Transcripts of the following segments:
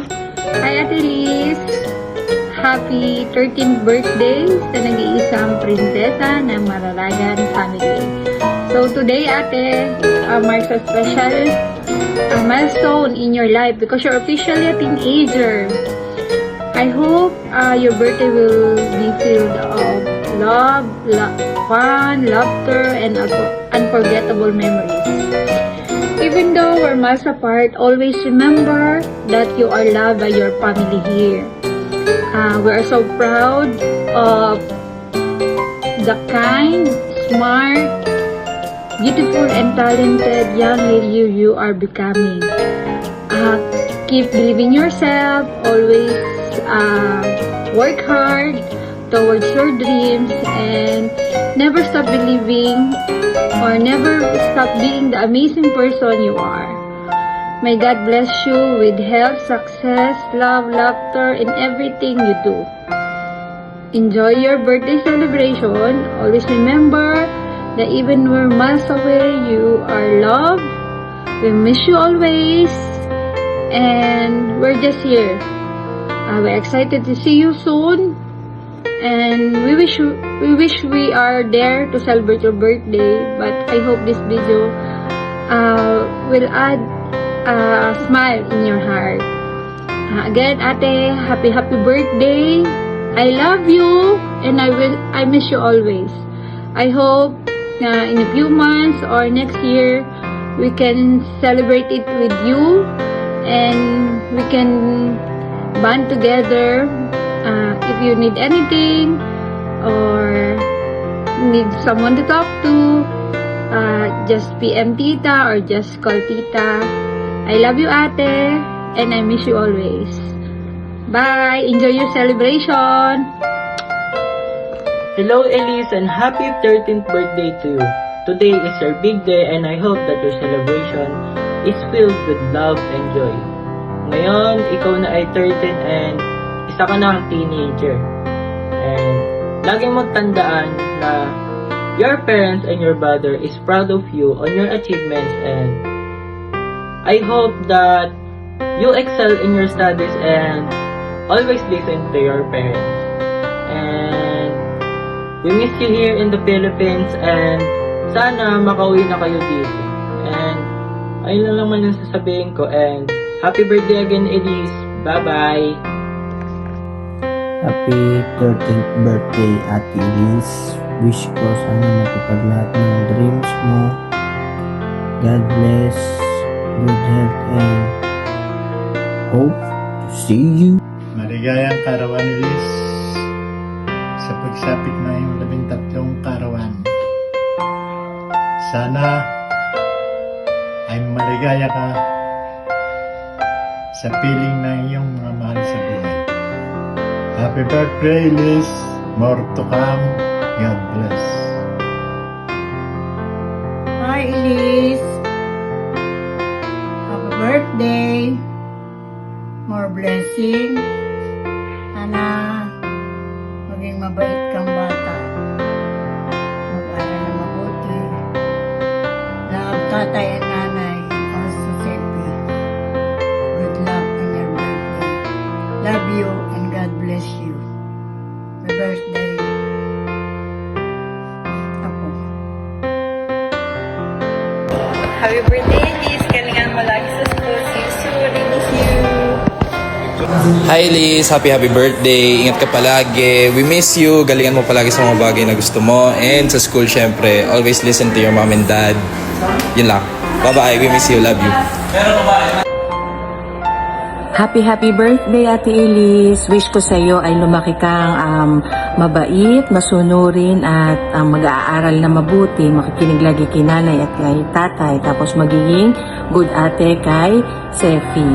Hi Ate Liz! Happy 13th birthday sa nag-iisang prinsesa ng Maralagan family. So today ate, marks a special milestone in your life because you're officially a teenager. I hope your birthday will be filled of love, fun, laughter, and unforgettable memories. Even though we're miles apart, always remember that you are loved by your family here. We are so proud of the kind, smart, beautiful, and talented young lady you are becoming. Keep believing yourself, always work hard towards your dreams, and never stop believing or never stop being the amazing person you are. May God bless you with health, success, love, laughter, and everything you do. Enjoy your birthday celebration. Always remember that even we're miles away, you are loved. We miss you always. And we're just here. We're excited to see you soon. And we wish we are there to celebrate your birthday. But I hope this video will add a smile in your heart. Again, ate, happy birthday. I love you and I miss you always. I hope in a few months or next year we can celebrate it with you and we can band together. If you need anything or need someone to talk to, just PM Tita or just call Tita. I love you ate and I miss you always. Bye! Enjoy your celebration! Hello Elise and happy 13th birthday to you. Today is your big day and I hope that your celebration is filled with love and joy. Ngayon, ikaw na ay 13 and isa ka na ang teenager. And laging magtandaan na your parents and your brother is proud of you on your achievements, and I hope that you excel in your studies and always listen to your parents. And we miss you here in the Philippines and sana makauwi na kayo dito. And ayun lang naman yung sasabihin ko, and happy birthday again Elise. Bye-bye! Happy 13th birthday, Ate Elise. Wish ko sana matupad lahat ng dreams mo. God bless, good health, and hope to see you. Maligayang karawan ni Liz sa pagsapit na yung 13 karawan. Sana ay maligaya ka sa piling ng iyong mga mahal sa buhay. Happy birthday, Liz. More to come. God bless. Hi, Elise. Happy birthday. More blessing. Sana maging mabait kang bata. Mag-aral na mabuti. Love tatay and nanay. And also safety. Good luck on your birthday. Love you and God bless you. Happy birthday. Ako. Happy birthday, Liz! Galingan mo lagi sa school. See you soon. I miss you. Hi Liz, happy birthday. Ingat ka palagi. We miss you. Galingan mo palagi sa mga bagay na gusto mo. And sa school, syempre, always listen to your mom and dad. Yun lang. Bye-bye. We miss you. Love you. Happy birthday, Ate Elise. Wish ko sa iyo ay lumaki kang mabait, masunurin at mag-aaral na mabuti, makikinig lagi kay nanay at kay tatay, tapos magiging good ate kay Sefi.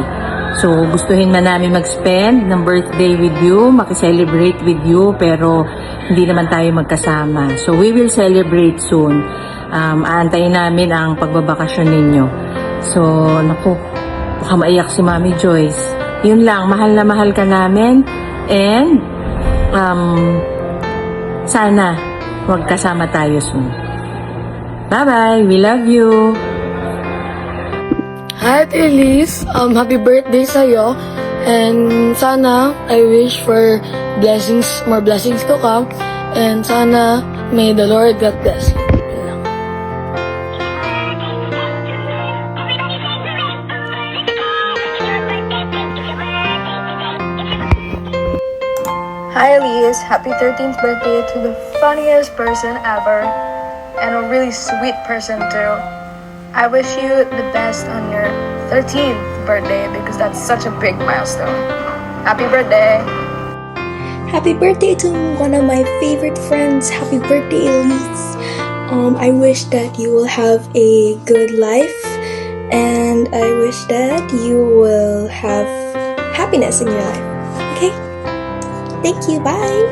So, gustuhin man namin mag-spend ng birthday with you, makiselebrate with you, pero hindi naman tayo magkasama. So, we will celebrate soon. Aantayin namin ang pagbabakasyon ninyo. So, naku, baka maiyak si Mami Joyce. Yun lang, mahal na mahal ka namin. And, sana magkasama tayo soon. Bye-bye! We love you! Hi, Ate Elise. Happy birthday sa'yo. And sana, I wish for blessings, more blessings to come. And sana, may the Lord God bless you. Yun lang. Hi Elise, happy 13th birthday to the funniest person ever and a really sweet person too. I wish you the best on your 13th birthday because that's such a big milestone. Happy birthday! Happy birthday to one of my favorite friends. Happy birthday, Elise. I wish that you will have a good life, and I wish that you will have happiness in your life. Okay? Thank you. Bye.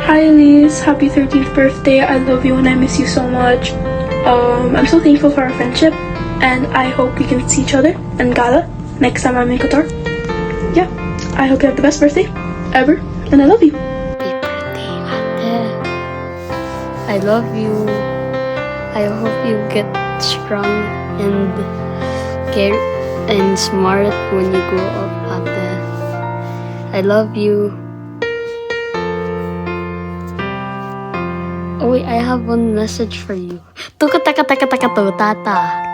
Hi Elise, happy 13th birthday. I love you and I miss you so much. I'm so thankful for our friendship, and I hope we can see each other in gala next time I'm in Qatar. Yeah, I hope you have the best birthday ever, and I love you. Happy birthday, ate. I love you. I hope you get strong and care and smart when you grow up, ate. I love you. Oh wait, I have one message for you. Tata.